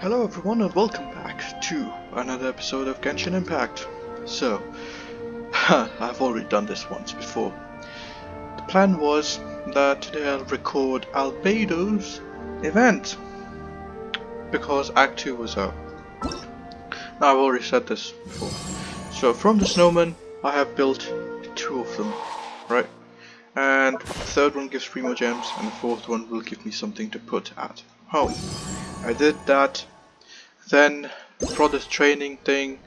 Hello everyone and welcome back to another episode of Genshin Impact. So, I've already done this once before. The plan was that today I'll record Albedo's event, because Act 2 was out. Now I've already said this before. So from the snowman, I have built 2 of them, right? And the third one gives 3 more gems, and the fourth one will give me something to put at home. I did that. Then for this training thing,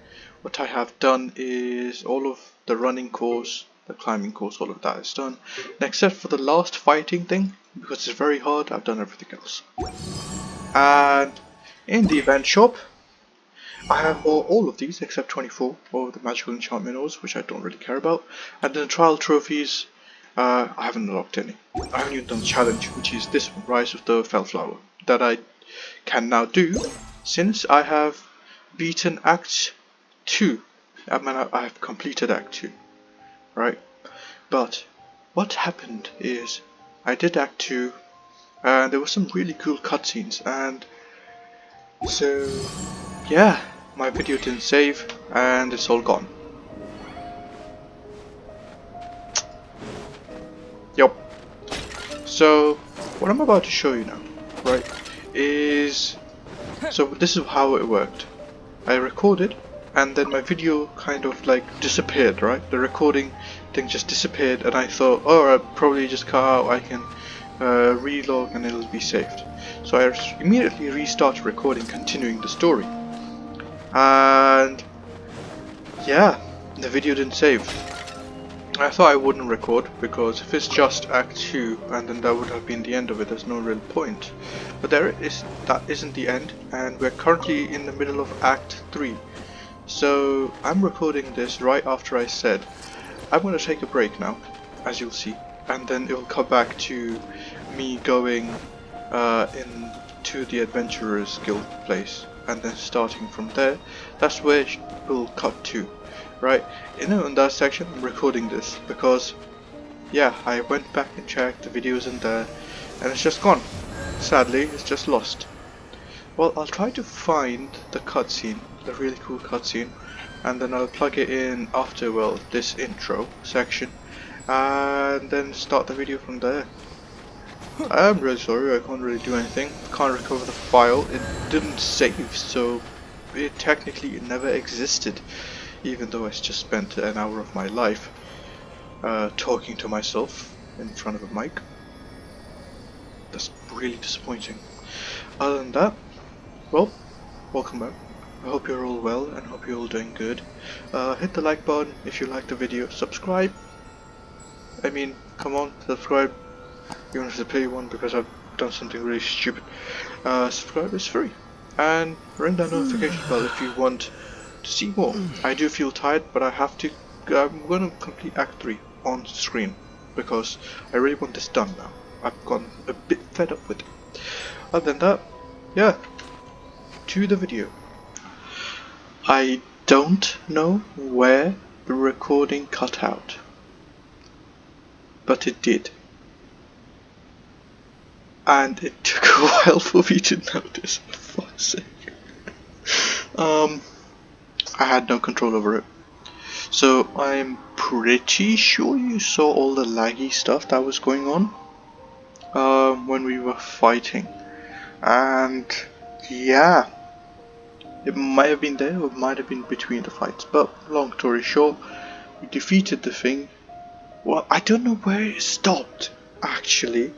what I have done is all of the running course, the climbing course, all of that is done. And except for the last fighting thing, because it's very hard, I've done everything else. And in the event shop, I have all of these except 24, all of the magical enchantment ores, which I don't really care about. And then the trial trophies, I haven't unlocked any. I haven't even done the challenge, which is this one, Rise of the Fellflower, that I can now do since I have beaten Act 2. I mean, I have completed Act 2, right? But what happened is I did Act 2 and there were some really cool cutscenes, and so yeah, my video didn't save and it's all gone. Yup. So what I'm about to show you now, right, is so this is how it worked. I recorded and then my video kind of like disappeared, right? The recording thing just disappeared and I thought, oh, I'll probably just cut out, I can relog and it'll be saved. So I immediately restarted recording, continuing the story. And yeah, the video didn't save. I thought I wouldn't record because if it's just Act 2 and then that would have been the end of it, there's no real point. But that isn't the end, and we're currently in the middle of Act 3. So I'm recording this right after I said I'm going to take a break now, as you'll see, and then it will come back to me going into the Adventurers Guild place and then starting from there. That's where it will cut to. Right, in that section I'm recording this because yeah, I went back and checked, the video isn't there and it's just gone. Sadly, it's just lost. Well, I'll try to find the cutscene, the really cool cutscene, and then I'll plug it in after, well, this intro section, and then start the video from there. I'm really sorry, I can't really do anything, can't recover the file, it didn't save, so it technically never existed. Even though I just spent an hour of my life talking to myself in front of a mic. That's really disappointing. Other than that, well, welcome back. I hope you're all well and hope you're all doing good. Hit the like button if you liked the video. Subscribe. I mean, come on, subscribe. Even if it's a pay one because I've done something really stupid. Subscribe is free. And ring that notification bell if you want to see more. I do feel tired, but I have to. I'm going to complete Act 3 on screen because I really want this done now. I've gotten a bit fed up with it. Other than that, yeah, to the video. I don't know where the recording cut out, but it did. And it took a while for me to notice, for fuck's sake. I had no control over it. So I'm pretty sure you saw all the laggy stuff that was going on when we were fighting. And yeah, it might have been there or it might have been between the fights. But long story short, we defeated the thing. Well, I don't know where it stopped actually.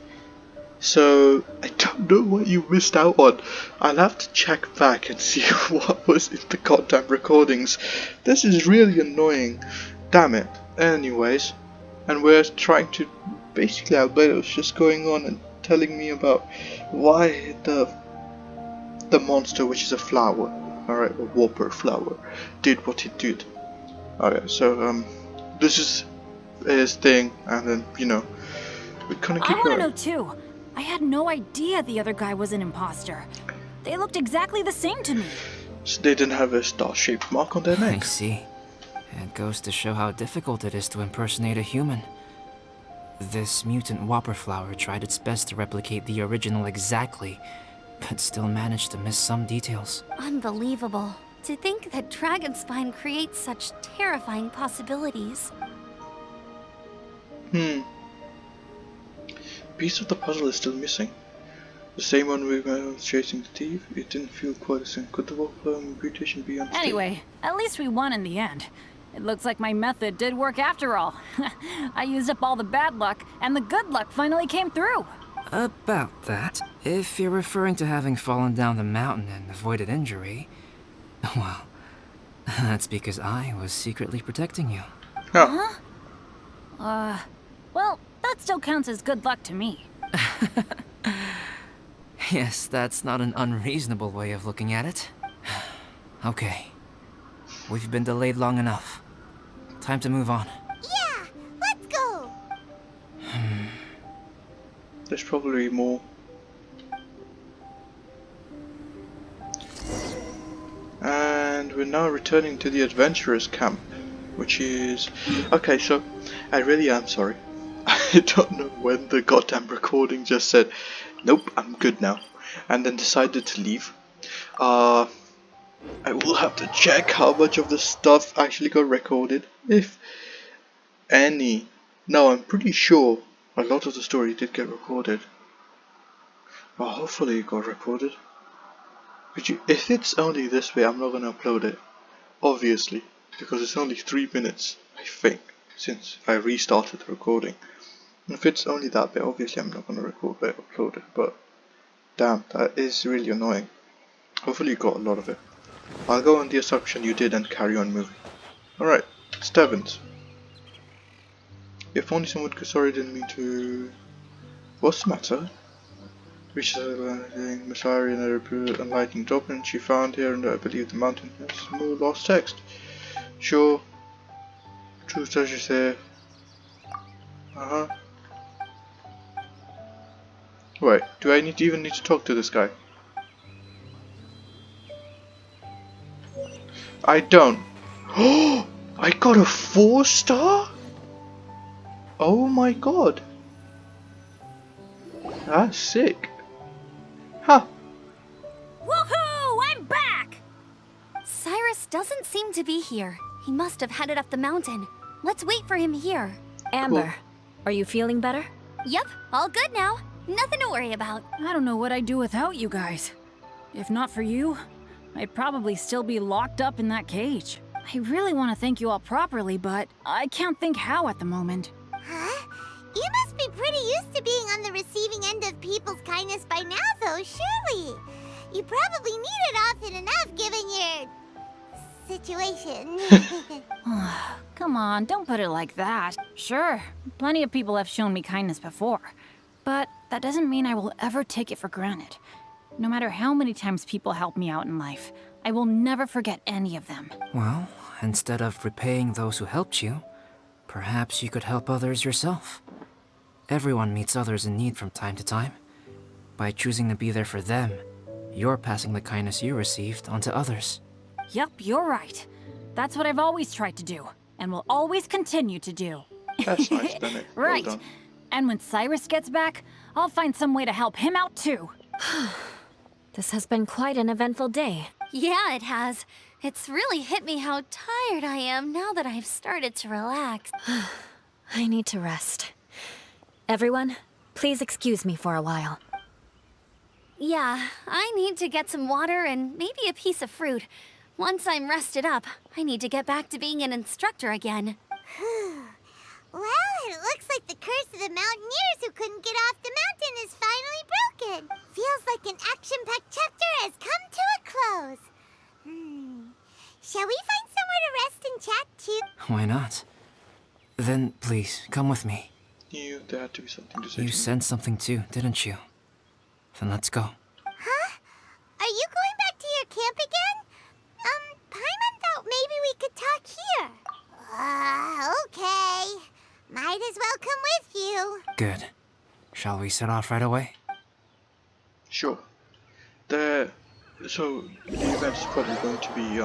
So I don't know what you missed out on. I'll have to check back and see what was in the goddamn recordings. This is really annoying. Damn it. Anyways, and we're trying to, basically Albedo's just going on and telling me about why the monster, which is a flower, alright, a whopper flower, did what it did. Okay, so this is his thing, and then, you know, we kind of keep going. I want to know too. I had no idea the other guy was an imposter. They looked exactly the same to me. So they didn't have a star-shaped mark on their neck. I see. It goes to show how difficult it is to impersonate a human. This mutant whopper flower tried its best to replicate the original exactly, but still managed to miss some details. Unbelievable. To think that Dragonspine creates such terrifying possibilities. Piece of the puzzle is still missing. The same one we were chasing the thief. It didn't feel quite the same. Could the Wolfram mutation be on Anyway, at least we won in the end. It looks like my method did work after all. I used up all the bad luck, and the good luck finally came through. About that, if you're referring to having fallen down the mountain and avoided injury, well, that's because I was secretly protecting you. Oh. Well, that still counts as good luck to me. Yes, that's not an unreasonable way of looking at it. Okay. We've been delayed long enough. Time to move on. Yeah, let's go! There's probably more. And we're now returning to the adventurers camp, which is... Okay, so I really am sorry. I don't know when the goddamn recording just said, nope, I'm good now, and then decided to leave. I will have to check how much of the stuff actually got recorded, if any. No, I'm pretty sure a lot of the story did get recorded. Well, hopefully it got recorded. If it's only this way, I'm not gonna upload it, obviously, because it's only 3 minutes, I think, since I restarted the recording. If it's only that bit, obviously I'm not gonna upload it, but damn, that is really annoying. Hopefully you got a lot of it. I'll go on the assumption you did and carry on moving. Alright, Stevens. If only someone could, sorry, didn't mean to... What's the matter? Reached the Messiah in a enlightening document she found here, and I believe the mountain has more lost text. Sure. True treasures there. Wait, do I even need to talk to this guy? I don't. Oh, I got a 4-star? Oh my god. That's sick. Huh. Woohoo! I'm back! Cyrus doesn't seem to be here. He must have headed up the mountain. Let's wait for him here. Amber, are you feeling better? Yep, all good now. Nothing to worry about. I don't know what I'd do without you guys. If not for you, I'd probably still be locked up in that cage. I really want to thank you all properly, but I can't think how at the moment. Huh? You must be pretty used to being on the receiving end of people's kindness by now, though, surely. You probably need it often enough, given your... situation. Come on, don't put it like that. Sure, plenty of people have shown me kindness before, but that doesn't mean I will ever take it for granted. No matter how many times people help me out in life, I will never forget any of them. Well, instead of repaying those who helped you, perhaps you could help others yourself. Everyone meets others in need from time to time. By choosing to be there for them, you're passing the kindness you received on to others. Yep, you're right. That's what I've always tried to do, and will always continue to do. That's nice, Bennett. Right. Well done. And when Cyrus gets back, I'll find some way to help him out too. This has been quite an eventful day. Yeah, it has. It's really hit me how tired I am now that I've started to relax. I need to rest. Everyone, please excuse me for a while. Yeah, I need to get some water and maybe a piece of fruit. Once I'm rested up, I need to get back to being an instructor again. Well, it looks like the curse of the mountaineers who couldn't get off the mountain is finally broken. Feels like an action-packed chapter has come to a close. Shall we find somewhere to rest and chat too? Why not? Then please, come with me. There had to be something to say You to me. sensed something too, didn't you? Then let's go. Huh? Are you going back to your camp again? Paimon thought maybe we could talk here. Okay. Might as well come with you. Good. Shall we set off right away? Sure. So the event is probably going to be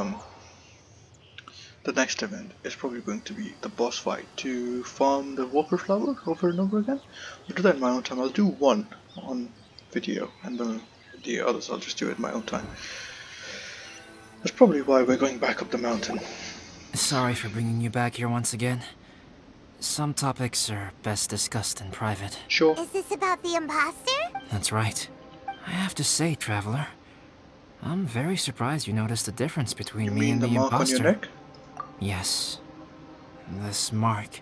the next event is probably going to be the boss fight to farm the Walker Flower over and over again. I'll do that in my own time. I'll do one on video and then The others I'll just do at my own time. That's probably why we're going back up the mountain. Sorry for bringing you back here once again. Some topics are best discussed in private. Sure. Is this about the imposter? That's right. I have to say, Traveler, I'm very surprised you noticed the difference between You me mean and the the mark imposter. on your neck? Yes. This mark.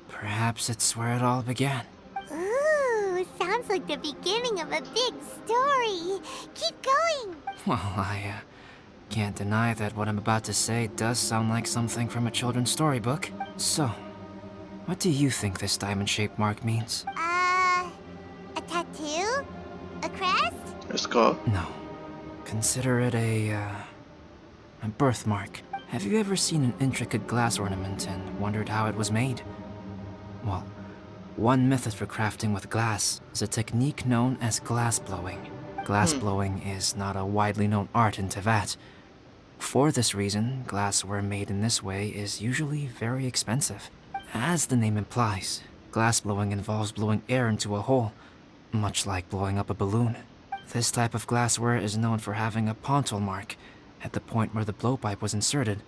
Perhaps it's where it all began. Ooh, sounds like the beginning of a big story. Keep going. Well, I can't deny that what I'm about to say does sound like something from a children's storybook. So, what do you think this diamond-shaped mark means? A tattoo? A crest? A scar? No. Consider it a birthmark. Have you ever seen an intricate glass ornament and wondered how it was made? Well, one method for crafting with glass is a technique known as glass blowing. Glass blowing is not a widely known art in Teyvat. For this reason, glassware made in this way is usually very expensive. As the name implies, glass blowing involves blowing air into a hole, much like blowing up a balloon. This type of glassware is known for having a pontal mark at the point where the blowpipe was inserted,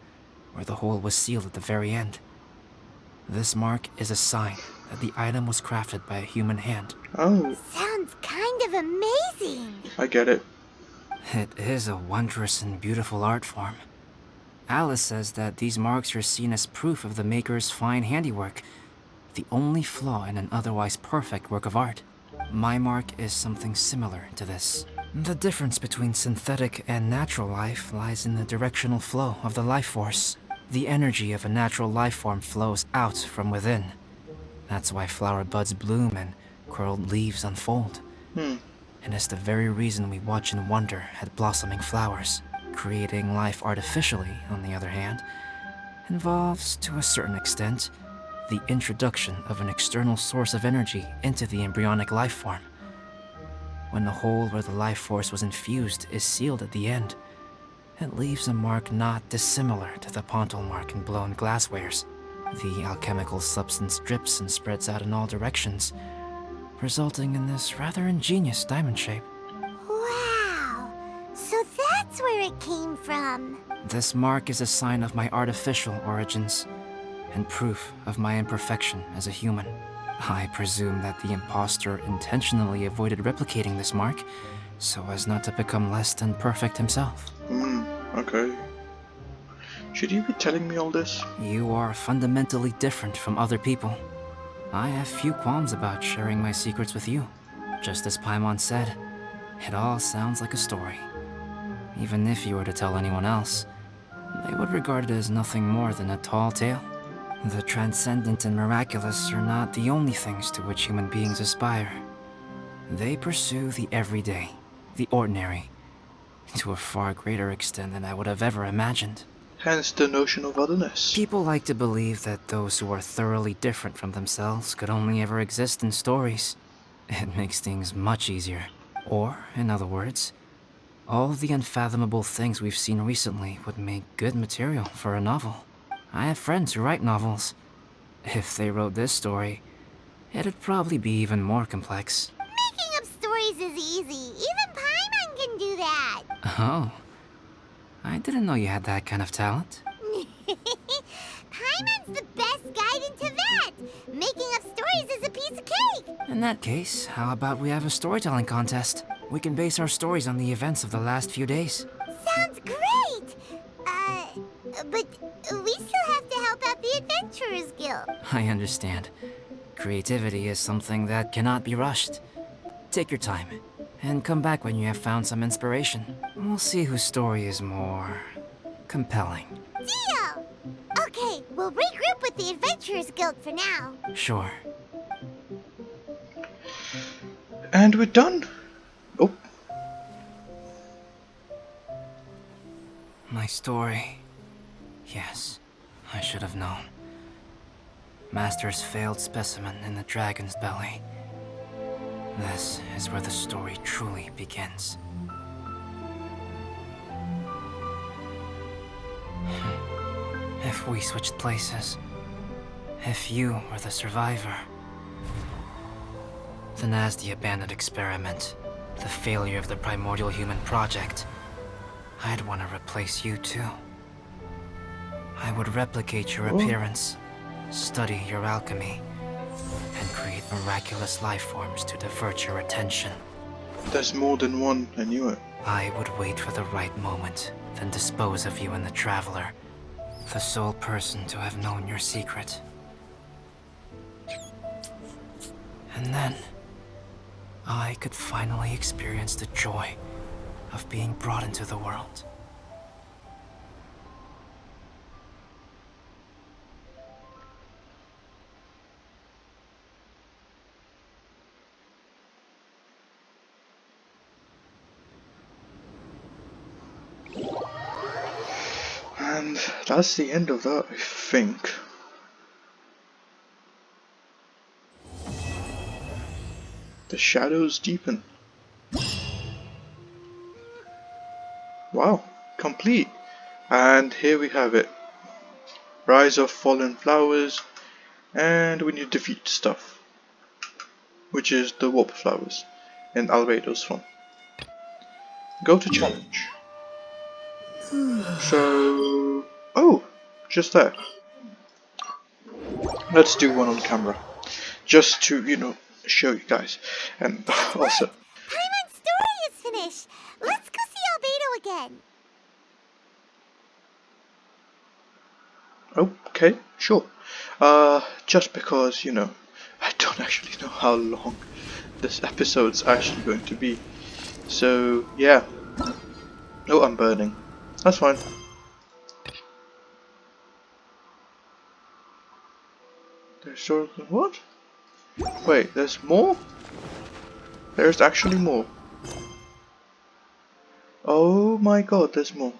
where the hole was sealed at the very end. This mark is a sign that the item was crafted by a human hand. Oh, Sounds kind of amazing. I get it. It is a wondrous and beautiful art form. Alice says that these marks are seen as proof of the maker's fine handiwork, the only flaw in an otherwise perfect work of art. My mark is something similar to this. The difference between synthetic and natural life lies in the directional flow of the life force. The energy of a natural life form flows out from within. That's why flower buds bloom and curled leaves unfold. And it's the very reason we watch and wonder at blossoming flowers. Creating life artificially, on the other hand, involves, to a certain extent, the introduction of an external source of energy into the embryonic life form. When the hole where the life force was infused is sealed at the end, it leaves a mark not dissimilar to the pontal mark in blown glasswares. The alchemical substance drips and spreads out in all directions, resulting in this rather ingenious diamond shape. Wow. So that's where it came from. This mark is a sign of my artificial origins, and proof of my imperfection as a human. I presume that the imposter intentionally avoided replicating this mark, so as not to become less than perfect himself. Okay. Should you be telling me all this? You are fundamentally different from other people. I have few qualms about sharing my secrets with you. Just as Paimon said, it all sounds like a story. Even if you were to tell anyone else, they would regard it as nothing more than a tall tale. The transcendent and miraculous are not the only things to which human beings aspire. They pursue the everyday, the ordinary, to a far greater extent than I would have ever imagined. Hence the notion of otherness. People like to believe that those who are thoroughly different from themselves could only ever exist in stories. It makes things much easier. Or, in other words, all the unfathomable things we've seen recently would make good material for a novel. I have friends who write novels. If they wrote this story, it'd probably be even more complex. Making up stories is easy. Even Paimon can do that. Oh. I didn't know you had that kind of talent. Paimon's the best guide in Teyvat. Making up stories is a piece of cake. In that case, how about we have a storytelling contest? We can base our stories on the events of the last few days. Sounds great. But we still have to help out the Adventurers Guild. I understand. Creativity is something that cannot be rushed. Take your time, and come back when you have found some inspiration. We'll see whose story is more compelling. Deal! Okay, we'll regroup with the Adventurers Guild for now. Sure. And we're done. Oh, My story. Yes, I should have known. Master's failed specimen in the dragon's belly. This is where the story truly begins. If we switched places, if you were the survivor, then as the abandoned experiment, the failure of the primordial human project, I'd want to replace you too. I would replicate your appearance, study your alchemy, and create miraculous life forms to divert your attention. There's more than one, I knew it. I would wait for the right moment, then dispose of you and the Traveler, the sole person to have known your secret. And then, I could finally experience the joy of being brought into the world. And that's the end of that, I think. The shadows deepen. Wow, complete. And here we have it. Rise of Fallen Flowers, and we need to defeat stuff, which is the warp flowers in Albedo's form. Go to challenge. So, oh, just there. Let's do one on camera, just to, you know, show you guys. And also, Paimon's story is finished. Let's go see Albedo again. okay, sure. Just because, you know, I don't actually know how long this episode's actually going to be. So, yeah. Oh, I'm burning. That's fine. There's sort of what? Wait, there's more? There's actually more. Oh my god, there's more.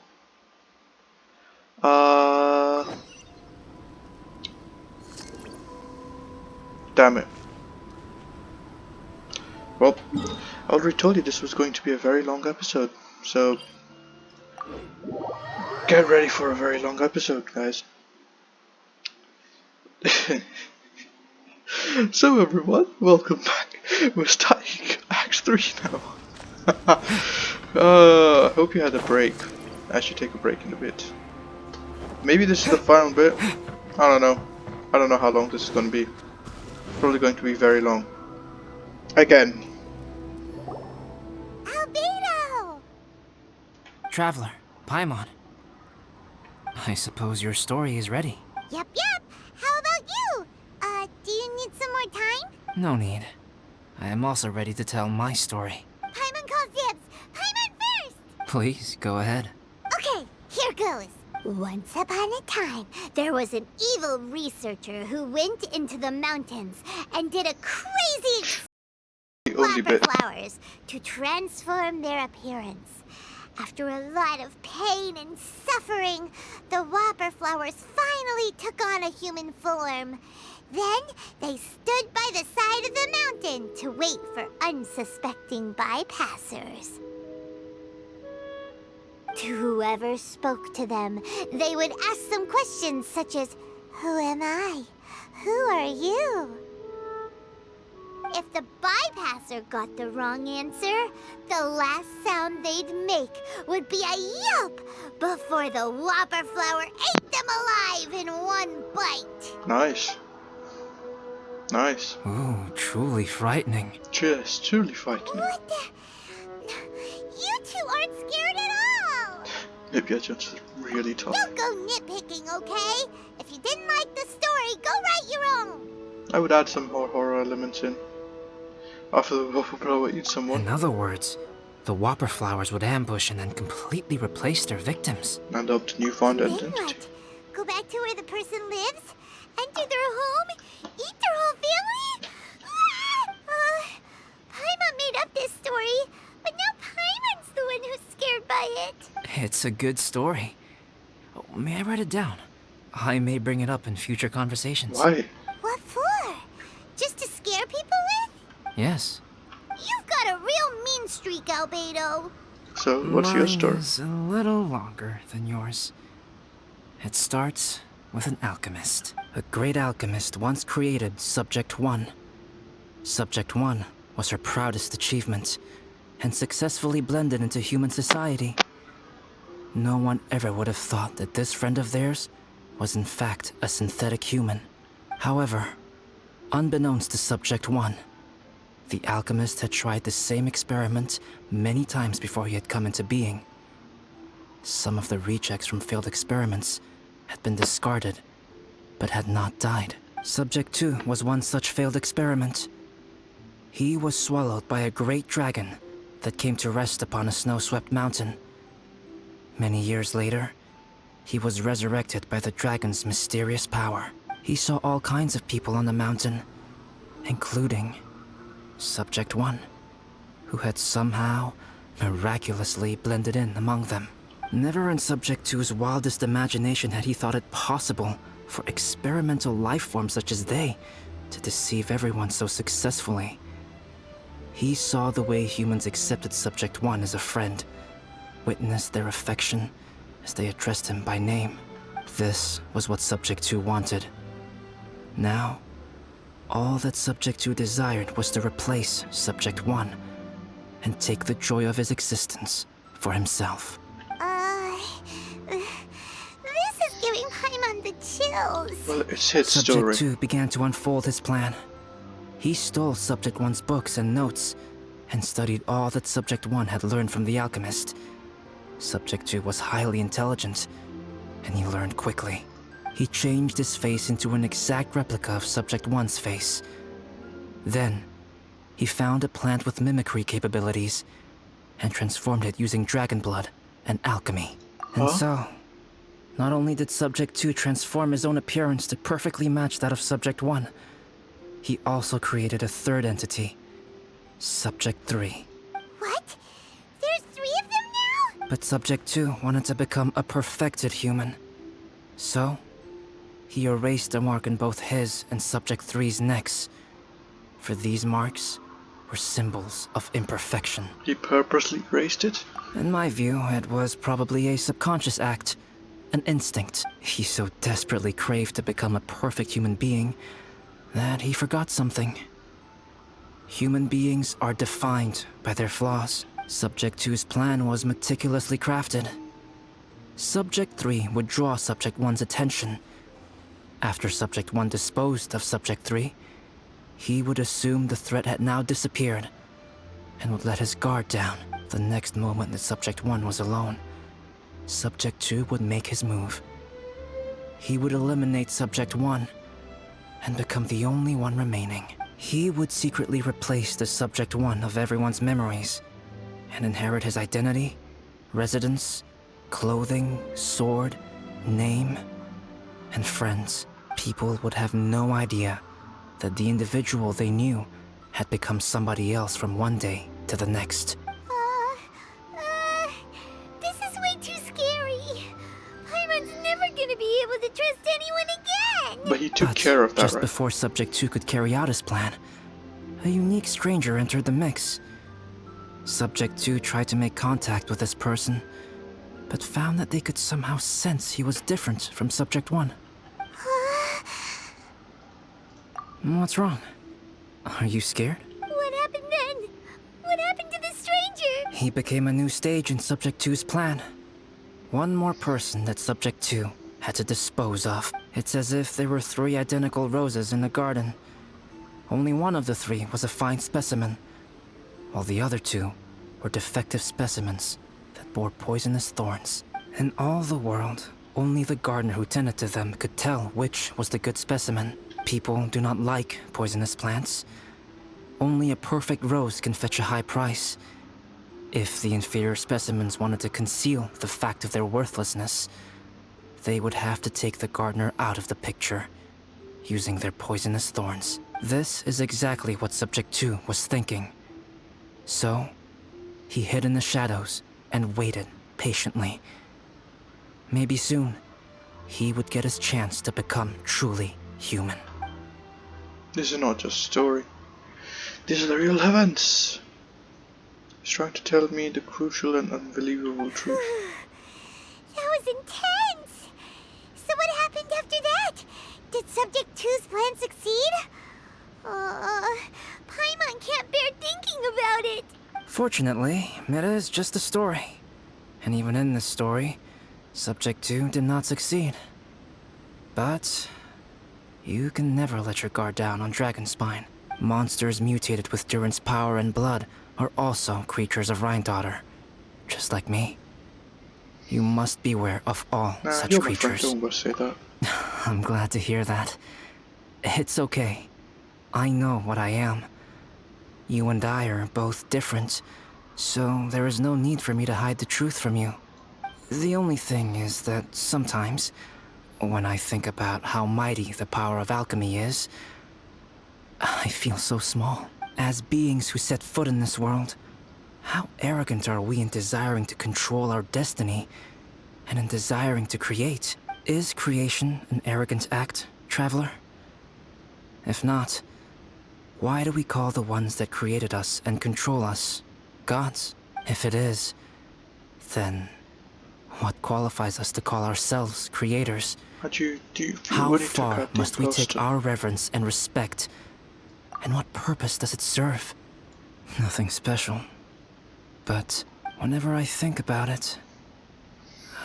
Damn it. Well, I already told you this was going to be a very long episode, so get ready for a very long episode, guys. So everyone, welcome back. We're starting Act 3 now. I hope you had a break. I should take a break in a bit. Maybe this is the final bit. I don't know. I don't know how long this is going to be. Probably going to be very long. Again. Albedo! Traveler, Paimon. I suppose your story is ready. Yep. How about you? Do you need some more time? No need. I am also ready to tell my story. Paimon calls dibs. Paimon first! Please, go ahead. Okay, here goes. Once upon a time, there was an evil researcher who went into the mountains and did a crazy The only whopper bit. flowers to transform their appearance. After a lot of pain and suffering, the whopper flowers finally took on a human form. Then they stood by the side of the mountain to wait for unsuspecting bypassers. To whoever spoke to them, they would ask some questions such as, "Who am I? Who are you?" If the bypasser got the wrong answer, the last sound they'd make would be a yelp before the whopper flower ate them alive in one bite. Nice. Nice. Ooh, truly frightening. Yes, truly frightening. What the? You two aren't scared at all! Maybe I just really tough. Don't go nitpicking, okay? If you didn't like the story, go write your own. I would add some more horror elements in. After the whopper flower eats someone. In other words, the whopper flowers would ambush and then completely replace their victims. And up to newfound Then identity. what? Go back to where the person lives? Enter their home? Eat their whole family? Paimon made up this story, but now Paimon's the one who's scared by it. It's a good story. Oh, may I write it down? I may bring it up in future conversations. Why? What for? Just to scare people with? Yes. You've got a real mean streak, Albedo. So, what's your Mine story? is a little longer than yours. It starts with an alchemist. A great alchemist once created Subject 1. Subject 1 was her proudest achievement, and successfully blended into human society. No one ever would have thought that this friend of theirs was in fact a synthetic human. However, unbeknownst to Subject 1, the alchemist had tried the same experiment many times before he had come into being. Some of the rejects from failed experiments had been discarded, but had not died. Subject 2 was one such failed experiment. He was swallowed by a great dragon that came to rest upon a snow-swept mountain. Many years later, he was resurrected by the dragon's mysterious power. He saw all kinds of people on the mountain, including Subject 1, who had somehow miraculously blended in among them. Never in Subject 2's wildest imagination had he thought it possible for experimental life forms such as they to deceive everyone so successfully. He saw the way humans accepted Subject 1 as a friend, witnessed their affection as they addressed him by name. This was what Subject 2 wanted. Now, all that Subject 2 desired was to replace Subject 1 and take the joy of his existence for himself. This is giving Paimon the chills. Well, it's his story. Subject 2 began to unfold his plan. He stole Subject 1's books and notes, and studied all that Subject 1 had learned from the alchemist. Subject 2 was highly intelligent, and he learned quickly. He changed his face into an exact replica of Subject 1's face. Then, he found a plant with mimicry capabilities, and transformed it using dragon blood and alchemy. And so, not only did Subject 2 transform his own appearance to perfectly match that of Subject 1, he also created a third entity, Subject 3. What? There's 3 of them now? But Subject 2 wanted to become a perfected human. So, he erased a mark in both his and Subject 3's necks. For these marks were symbols of imperfection. He purposely erased it? In my view, it was probably a subconscious act, an instinct. He so desperately craved to become a perfect human being that he forgot something. Human beings are defined by their flaws. Subject 2's plan was meticulously crafted. Subject 3 would draw Subject 1's attention. After Subject 1 disposed of Subject 3, he would assume the threat had now disappeared and would let his guard down. The next moment that Subject 1 was alone, Subject 2 would make his move. He would eliminate Subject 1 and become the only one remaining. He would secretly replace the Subject 1 of everyone's memories and inherit his identity, residence, clothing, sword, name, and friends. People would have no idea that the individual they knew had become somebody else from one day to the next. This is way too scary. Paimon's never gonna be able to trust anyone again. But he took But care of that, just right? before Subject 2 could carry out his plan, a unique stranger entered the mix. Subject 2 tried to make contact with this person, but found that they could somehow sense he was different from Subject 1. What's wrong? Are you scared? What happened then? What happened to the stranger? He became a new stage in Subject 2's plan. One more person that Subject 2 had to dispose of. It's as if there were 3 identical roses in a garden. Only one of the 3 was a fine specimen, while the other 2 were defective specimens that bore poisonous thorns. In all the world, only the gardener who tended to them could tell which was the good specimen. People do not like poisonous plants. Only a perfect rose can fetch a high price. If the inferior specimens wanted to conceal the fact of their worthlessness, they would have to take the gardener out of the picture, using their poisonous thorns. This is exactly what Subject 2 was thinking. So, he hid in the shadows and waited patiently. Maybe soon, he would get his chance to become truly human. This is not just a story. These are the real events. He's trying to tell me the crucial and unbelievable truth. That was intense. So what happened after that? Did Subject 2's plan succeed? Paimon can't bear thinking about it. Fortunately, Meta is just a story. And even in this story, Subject 2 did not succeed. But you can never let your guard down on Dragonspine. Monsters mutated with Durin's power and blood are also creatures of Rhine-Daughter, just like me. You must beware of all Nah, such you're my friend, creatures. don't go say that. I'm glad to hear that. It's okay. I know what I am. You and I are both different, so there is no need for me to hide the truth from you. The only thing is that sometimes, when I think about how mighty the power of alchemy is, I feel so small. As beings who set foot in this world, how arrogant are we in desiring to control our destiny, and in desiring to create? Is creation an arrogant act, traveler? If not, why do we call the ones that created us and control us gods? If it is, then what qualifies us to call ourselves creators? Do you feel How when you took far out the must we take imposter? our reverence and respect? And what purpose does it serve? Nothing special. But whenever I think about it,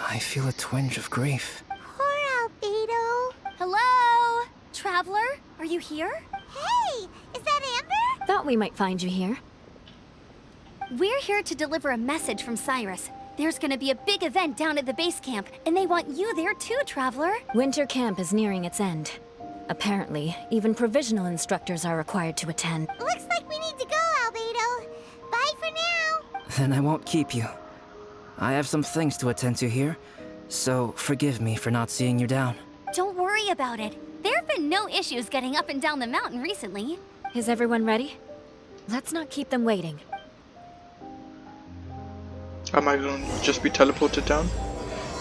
I feel a twinge of grief. Poor Albedo. Hello? Traveler, are you here? Hey, is that Amber? Thought we might find you here. We're here to deliver a message from Cyrus. There's gonna be a big event down at the base camp, and they want you there too, Traveler. Winter camp is nearing its end. Apparently, even provisional instructors are required to attend. Looks like we need to go, Albedo. Bye for now. Then I won't keep you. I have some things to attend to here, so forgive me for not seeing you down. Don't worry about it. There have been no issues getting up and down the mountain recently. Is everyone ready? Let's not keep them waiting. Am I going to just be teleported down?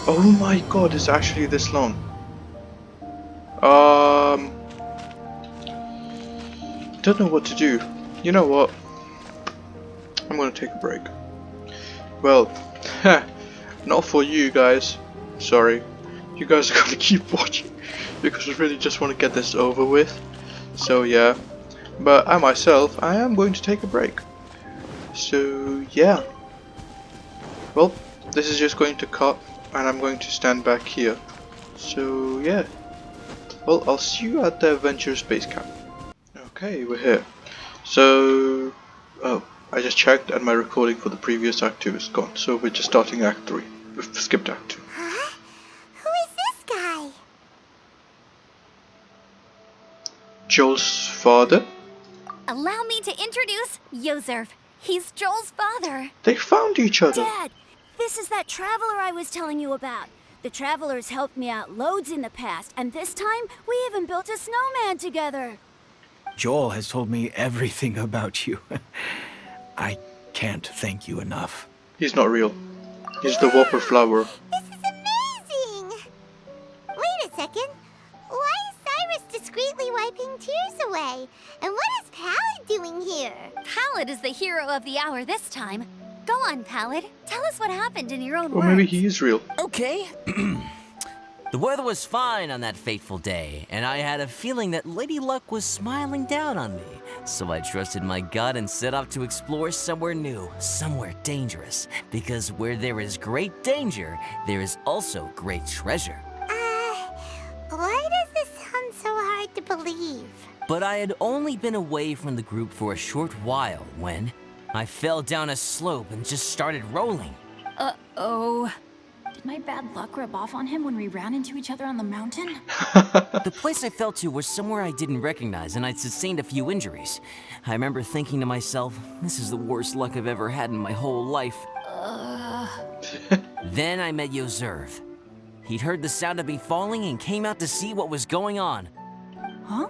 Oh my god, it's actually this long. Don't know what to do. You know what? I'm going to take a break. Well, not for you guys. Sorry. You guys are going to keep watching because I really just want to get this over with. So yeah. But I myself, I am going to take a break. So yeah. Well, this is just going to cut and I'm going to stand back here. So yeah. Well, I'll see you at the Adventure Base Camp. Okay, we're here. So, oh, I just checked and my recording for the previous Act 2 is gone. So we're just starting Act 3. We've skipped Act 2. Huh? Who is this guy? Joel's father? Allow me to introduce Yozerv. He's Joel's father. They found each other. Dad, this is that traveler I was telling you about. The traveler's helped me out loads in the past, and this time we even built a snowman together. Joel has told me everything about you. I can't thank you enough. He's not real. He's the Whopper Flower. This is amazing! Wait a second. Why is Cyrus discreetly wiping tears away? And what is Pallid doing here? Pallid is the hero of the hour this time. Go on, Pallid. Tell us what happened in your own Or words. maybe he is real. Okay. The weather was fine on that fateful day, and I had a feeling that Lady Luck was smiling down on me. So I trusted my gut and set off to explore somewhere new, somewhere dangerous. Because where there is great danger, there is also great treasure. Why does this sound so hard to believe? But I had only been away from the group for a short while when I fell down a slope and just started rolling. Uh-oh. Did my bad luck rub off on him when we ran into each other on the mountain? The place I fell to was somewhere I didn't recognize, and I'd sustained a few injuries. I remember thinking to myself, this is the worst luck I've ever had in my whole life. Then I met Yozerv. He'd heard the sound of me falling and came out to see what was going on. Huh?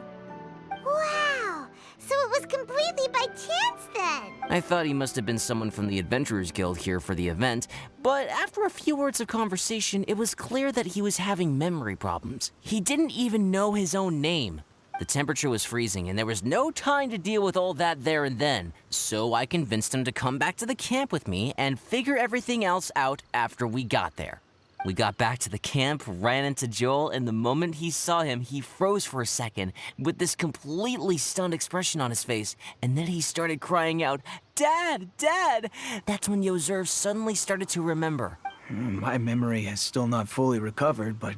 Wow! So it was completely by chance then! I thought he must have been someone from the Adventurers Guild here for the event, but after a few words of conversation, it was clear that he was having memory problems. He didn't even know his own name. The temperature was freezing, and there was no time to deal with all that there and then, so I convinced him to come back to the camp with me and figure everything else out after we got there. We got back to the camp, ran into Joel, and the moment he saw him, he froze for a second with this completely stunned expression on his face, and then he started crying out, "Dad! Dad!" That's when Yozerv suddenly started to remember. My memory has still not fully recovered, but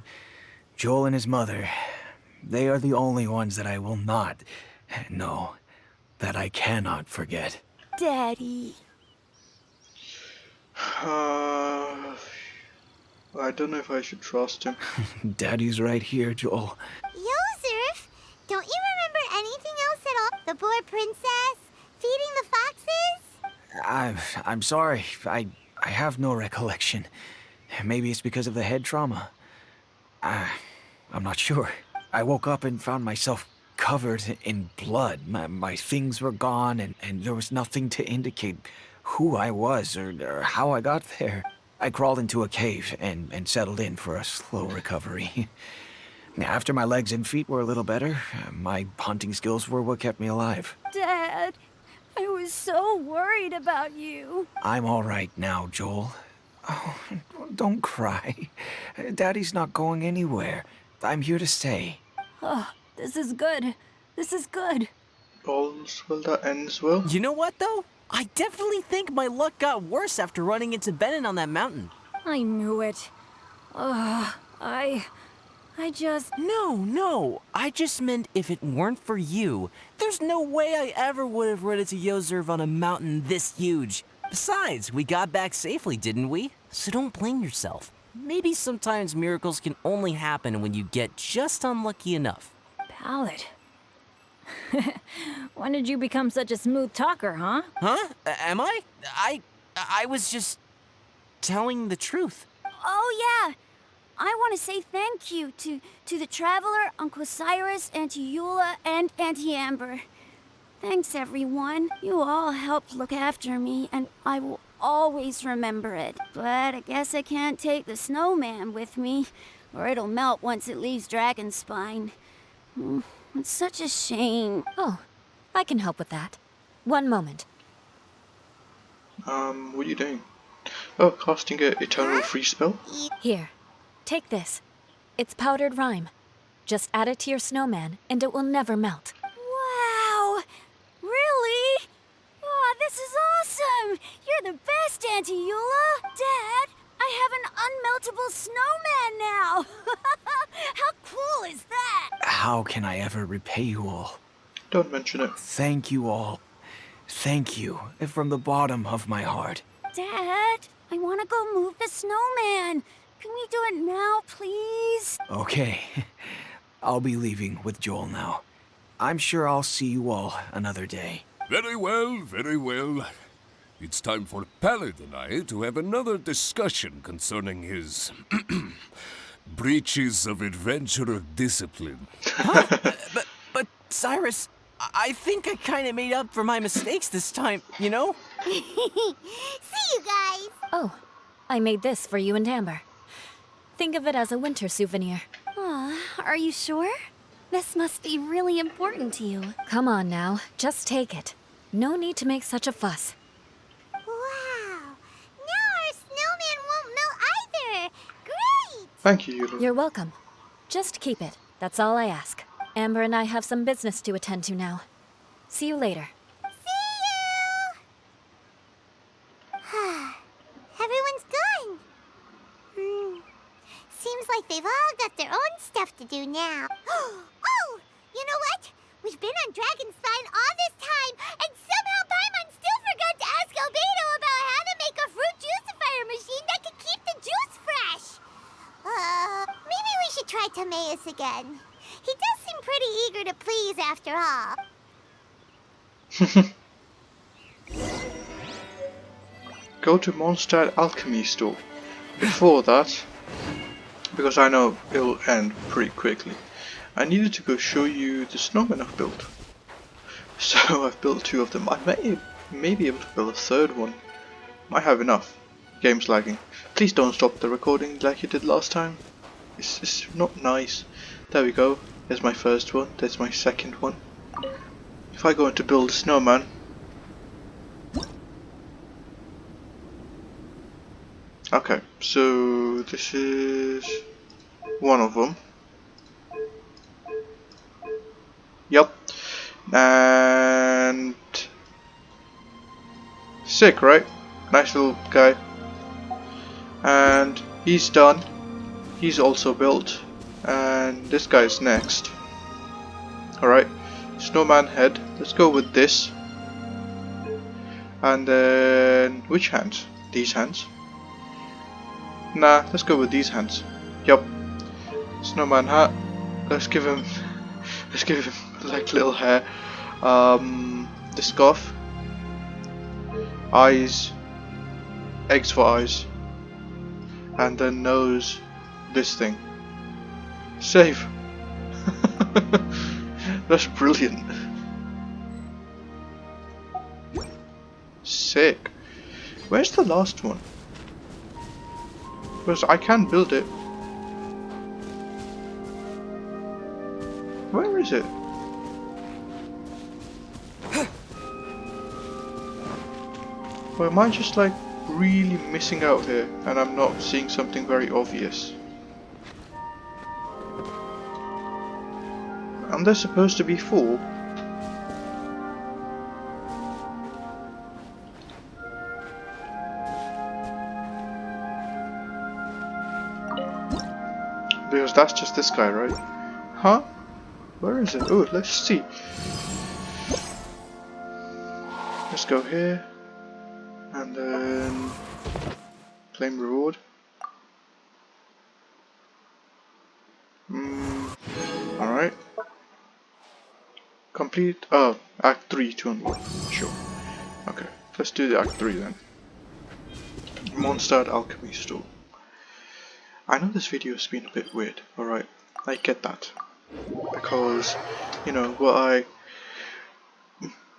Joel and his mother, they are the only ones that I will not, no, that I cannot forget. Daddy. I don't know if I should trust him. Daddy's right here, Joel. Yozerf, don't you remember anything else at all? The poor princess? Feeding the foxes? I'm sorry. I have no recollection. Maybe it's because of the head trauma. I'm not sure. I woke up and found myself covered in blood. My things were gone, and there was nothing to indicate who I was or how I got there. I crawled into a cave and settled in for a slow recovery. After my legs and feet were a little better, my hunting skills were what kept me alive. Dad, I was so worried about you. I'm all right now, Joel. Oh, don't cry. Daddy's not going anywhere. I'm here to stay. Oh, this is good. This is good. All's well that ends well. You know what, though? I definitely think my luck got worse after running into Benin on that mountain. I knew it. I just... No. I just meant if it weren't for you, there's no way I ever would have run into Yozerv on a mountain this huge. Besides, we got back safely, didn't we? So don't blame yourself. Maybe sometimes miracles can only happen when you get just unlucky enough. Ballad. When did you become such a smooth talker, huh? Huh? Am I? I was just telling the truth. Oh, yeah. I want to say thank you to the Traveler, Uncle Cyrus, Auntie Eula, and Auntie Amber. Thanks, everyone. You all helped look after me, and I will always remember it. But I guess I can't take the snowman with me, or it'll melt once it leaves Dragonspine. It's such a shame. Oh, I can help with that. One moment. What are you doing? Oh, casting a eternal free spell? Here, take this. It's powdered rime. Just add it to your snowman, and it will never melt. Wow! Really? Oh, this is awesome! You're the best, Auntie Eula! Dad, I have an unmeltable snowman now! How cool is that? How can I ever repay you all? Don't mention it. Thank you all. Thank you from the bottom of my heart. Dad, I want to go move the snowman. Can we do it now, please? Okay. I'll be leaving with Joel now. I'm sure I'll see you all another day. Very well, very well. It's time for Pallid and I to have another discussion concerning his breaches of adventurer discipline. Huh? But Cyrus, I think I kind of made up for my mistakes this time, you know? See you guys! Oh, I made this for you and Amber. Think of it as a winter souvenir. Aw, are you sure? This must be really important to you. Come on now, just take it. No need to make such a fuss. Wow! Now our snowman won't melt either! Great! Thank you, Eula. You're welcome. Just keep it. That's all I ask. Amber and I have some business to attend to now. See you later. See you! Everyone's gone. Seems like they've all got their own stuff to do now. Oh! You know what? We've been on Dragonspine all this time, and somehow Paimon still forgot to ask Albedo about how to make a fruit juicifier machine that can keep the juice fresh. Maybe we should try Timaeus again. He does seem pretty eager to please after all. Go to Mondstadt Alchemy Store. Before that, because I know it'll end pretty quickly, I needed to go show you the snowman I've built. So I've built 2 of them. I may be able to build a 3rd one. Might have enough. Game's lagging. Please don't stop the recording like you did last time. It's not nice. There we go. There's my first one. There's my second one. If I go in to build a snowman, Okay, so this is one of them. Yep. And sick, right? Nice little guy. And he's done. He's also built. And this guy's next. Alright. Snowman head. Let's go with this. And then which hands? These hands? Nah, let's go with these hands. Yup. Snowman hat. Let's give him like little hair. The scarf. Eyes. Eggs for eyes. And then nose. This thing. Save. That's brilliant. Sick. Where's the last one? Because I can build it. Where is it? Or am I just like really missing out here and I'm not seeing something very obvious? And they're supposed to be full. Because that's just this guy, right? Huh? Where is it? Oh, let's see. Let's go here. And then claim reward. Alright. Complete Act 3 to unlock. Sure. Okay, let's do the Act 3 then. Mondstadt Alchemy Store. I know this video has been a bit weird, alright, I get that. Because, you know,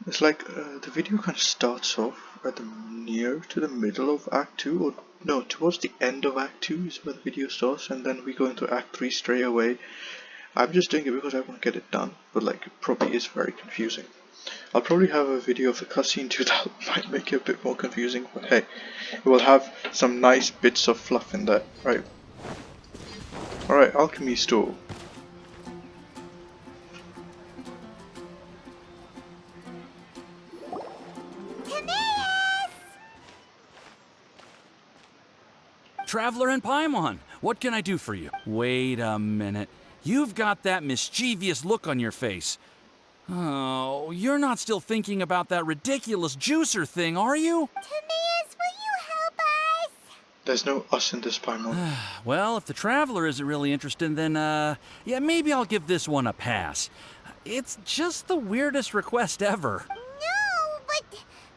it's like the video kind of starts off at the near to the middle of Act 2, or no, towards the end of Act 2 is where the video starts, and then we go into Act 3 straight away. I'm just doing it because I want to get it done, but like, it probably is very confusing. I'll probably have a video of the cutscene too that might make it a bit more confusing, but hey, it will have some nice bits of fluff in there, right? Alright, Alchemy Store. Traveler and Paimon, what can I do for you? Wait a minute. You've got that mischievous look on your face. Oh, you're not still thinking about that ridiculous juicer thing, are you? Timaeus, will you help us? There's no us in this Paimon. Well, if the Traveler isn't really interested, then, yeah, maybe I'll give this one a pass. It's just the weirdest request ever. No, but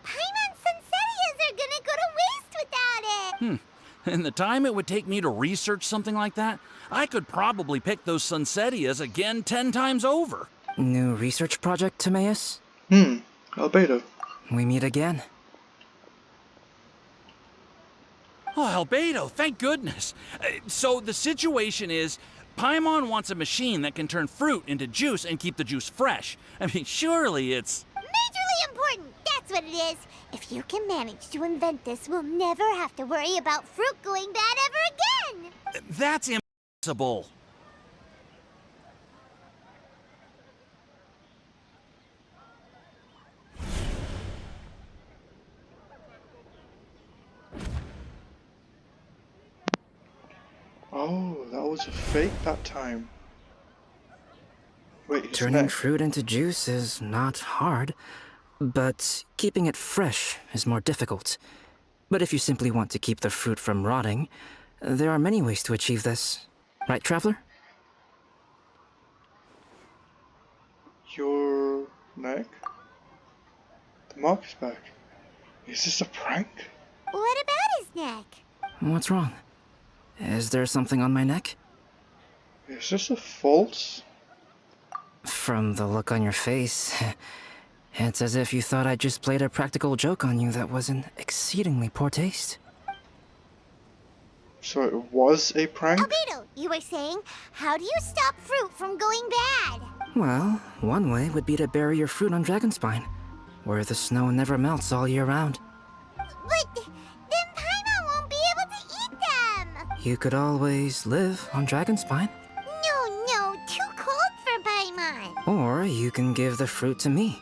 Paimon's Sunsetias are gonna go to waste without it. And the time it would take me to research something like that, I could probably pick those Sunsetias again 10 times over. New research project, Timaeus? Albedo. We meet again. Oh, Albedo, thank goodness. So the situation is, Paimon wants a machine that can turn fruit into juice and keep the juice fresh. I mean, surely it's... Majorly important, that's what it is. If you can manage to invent this, we'll never have to worry about fruit going bad ever again. That's impossible. Oh, that was a fake that time. Wait, his Turning neck. fruit into juice is not hard, but keeping it fresh is more difficult. But if you simply want to keep the fruit from rotting, there are many ways to achieve this. Right, Traveler? Your neck? The mark is back. Is this a prank? What about his neck? What's wrong? Is there something on my neck? Is this a false? From the look on your face, it's as if you thought I just played a practical joke on you that was in exceedingly poor taste. So it was a prank? Albedo, you were saying, how do you stop fruit from going bad? Well, one way would be to bury your fruit on Dragonspine, where the snow never melts all year round. But then Paimon won't be able to eat You could always live on Dragonspine. No, too cold for Paimon. Or you can give the fruit to me,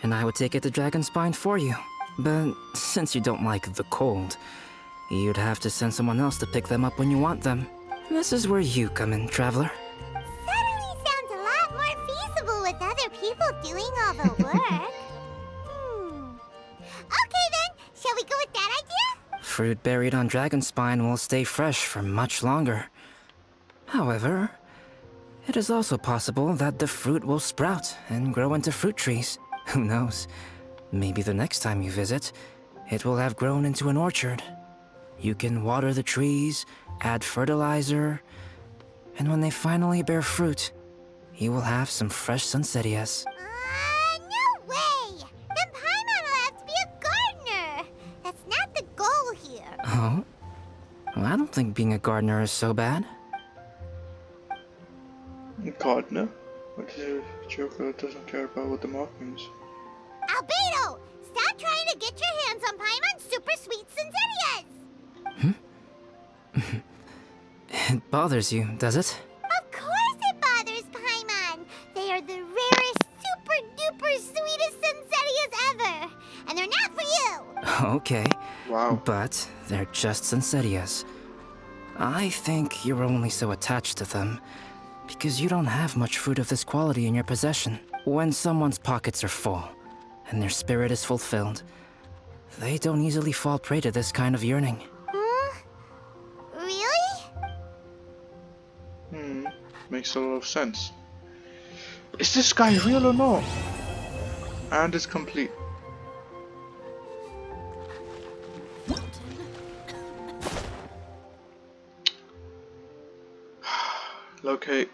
and I would take it to Dragonspine for you. But since you don't like the cold, you'd have to send someone else to pick them up when you want them. This is where you come in, Traveler. Suddenly sounds a lot more feasible with other people doing all the work. Okay then, shall we go with that idea? Fruit buried on Dragonspine will stay fresh for much longer. However, it is also possible that the fruit will sprout and grow into fruit trees. Who knows? Maybe the next time you visit, it will have grown into an orchard. You can water the trees, add fertilizer, and when they finally bear fruit, you will have some fresh sunsettias. No way! Then Paimon will have to be a gardener. That's not the goal here. Oh? Well, I don't think being a gardener is so bad. Gardener? What is a joker that doesn't care about what the mark means? Albedo! Stop trying to get your hands on Paimon's super sweet Sensitias! It bothers you, does it? Of course it bothers Paimon! They are the rarest, super-duper sweetest Sensitias ever! And they're not for you! Okay. Wow. But they're just Sunsettias. I think you're only so attached to them because you don't have much fruit of this quality in your possession. When someone's pockets are full and their spirit is fulfilled, they don't easily fall prey to this kind of yearning. Really? Makes a lot of sense. Is this guy real or not? And it's complete. Locate.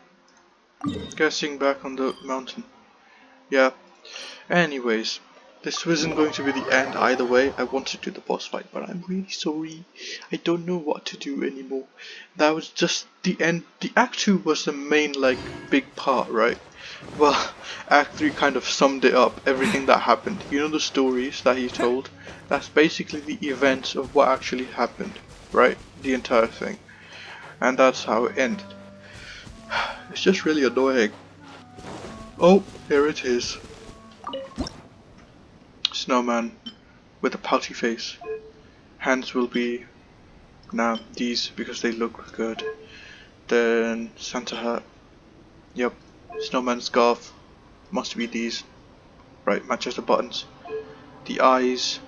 Guessing back on the mountain. Yeah. Anyways, this wasn't going to be the end either way. I wanted to do the boss fight, but I'm really sorry. I don't know what to do anymore. That was just the end. The Act 2 was the main, like, big part, right? Well, Act 3 kind of summed it up, everything that happened. You know the stories that he told? That's basically the events of what actually happened, right? The entire thing. And that's how it ended. It's just really annoying. Oh, here it is. Snowman with a pouty face. Hands will be now these because they look good. Then Santa hat. Yep. Snowman scarf must be these. Right, matches the buttons. The eyes.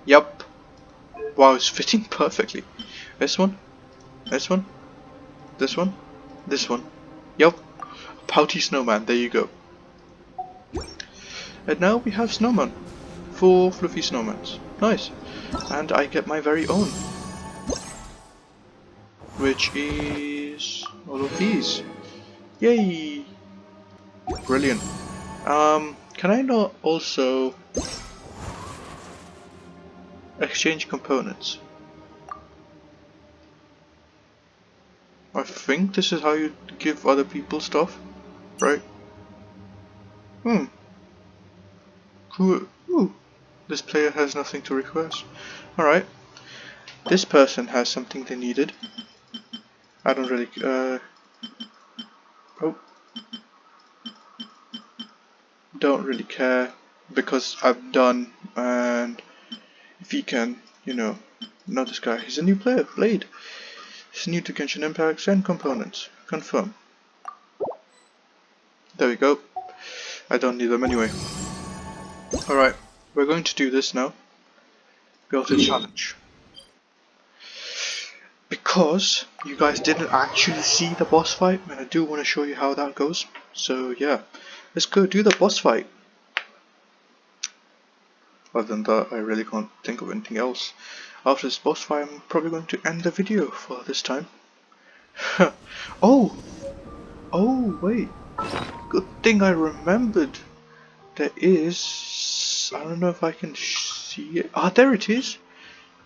Yep. Wow, it's fitting perfectly. This one. This one. This one. This one. Yep. Pouty snowman. There you go. And now we have snowman. 4 fluffy snowmans. Nice. And I get my very own. Which is all of these. Yay! Brilliant. Can I not also exchange components? I think this is how you give other people stuff, right? Cool. Ooh. This player has nothing to request. Alright. This person has something they needed. I don't really don't really care because I'm done, and if he can, you know this guy. He's a new player, Blade. He's new to Genshin Impact, send components. Confirm. There we go. I don't need them anyway. Alright, we're going to do this now. Build a challenge. Because you guys didn't actually see the boss fight, and I do want to show you how that goes. So yeah, let's go do the boss fight. Other than that, I really can't think of anything else. After this boss fight, I'm probably going to end the video for this time. Oh, wait. Good thing I remembered. There is... I don't know if I can see it. Ah, there it is.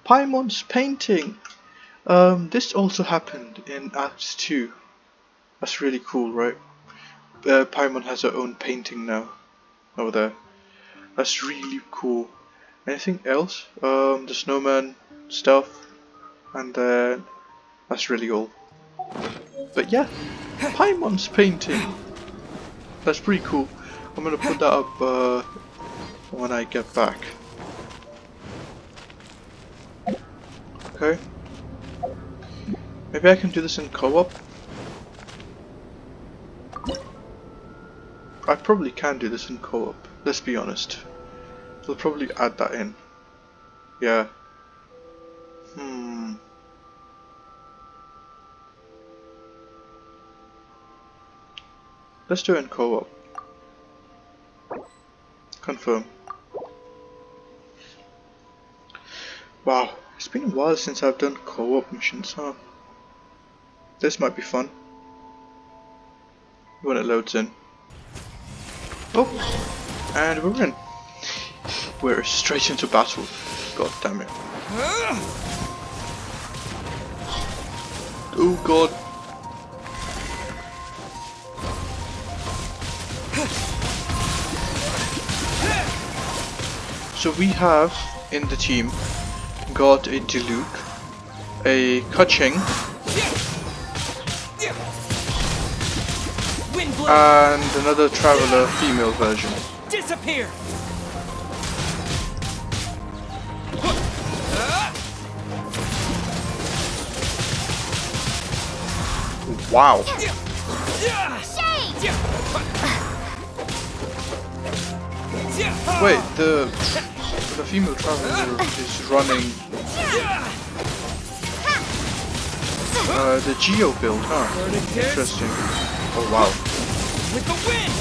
Paimon's painting. This also happened in Act 2. That's really cool, right? Paimon has her own painting now. Over there. That's really cool. Anything else? The snowman stuff. And then That's really all. But yeah, Paimon's painting. That's pretty cool. I'm gonna put that up when I get back. Okay. Maybe I can do this in co-op. I probably can do this in co-op. Let's be honest. They'll probably add that in. Yeah. Let's do it in co-op. Confirm. Wow, it's been a while since I've done co-op missions, huh? This might be fun. When it loads in. Oh! And we're in. We're straight into battle. God damn it. Oh god. So we have in the team got a Diluc, a Kaching, and another Traveler female version. Disappear! Wow. Wait, the female Traveler is running the Geo build, huh? Interesting. Oh wow. With the wind!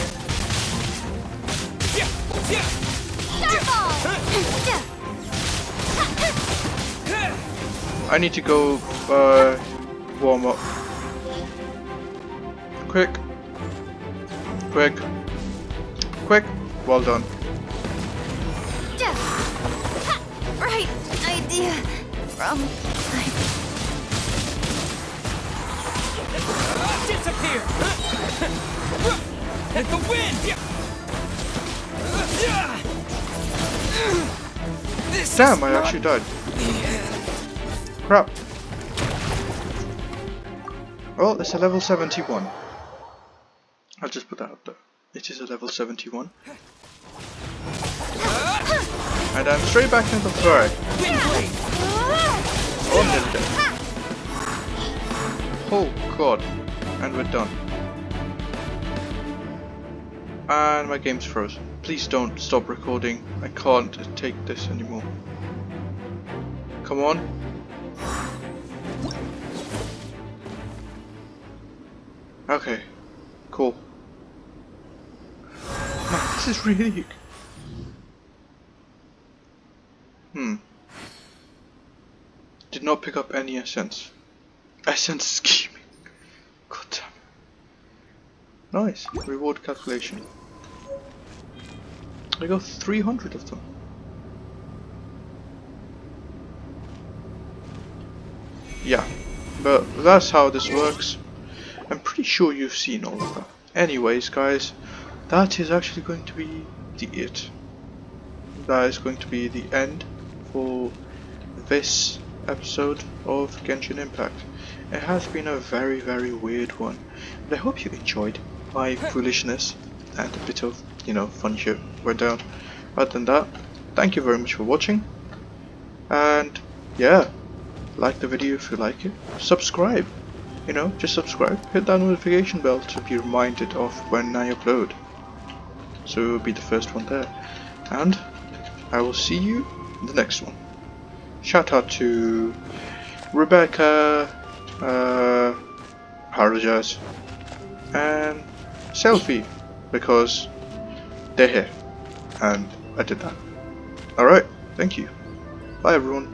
I need to go warm up. Quick. Quick. Quick. Well done. Right idea from Disappear! With the wind! Damn, I actually died. Crap. Well, it's a level 71. I'll just put that up there. It is a level 71. And I'm straight back into the fray. Oh, nearly dead. Oh god. And we're done. And my game's frozen. Please don't stop recording. I can't take this anymore. Come on. Okay. Cool. Man, this is really... Did not pick up any essence. Essence scheming. God damn it. Nice. Reward calculation. I got 300 of them. Yeah. But that's how this works. I'm pretty sure you've seen all of that. Anyways, guys, that is actually going to be it. That is going to be the end for this episode of Genshin Impact. It has been a very, very weird one, but I hope you enjoyed my foolishness and a bit of, you know, fun shit went down. Other than that, thank you very much for watching, and yeah, like the video if you like it, subscribe, you know, just subscribe, hit that notification bell to be reminded of when I upload, so you'll be the first one there, and I will see you in the next one. Shout out to Rebecca, Parajaz, and Selfie, because they're here, and I did that. Alright, thank you. Bye everyone.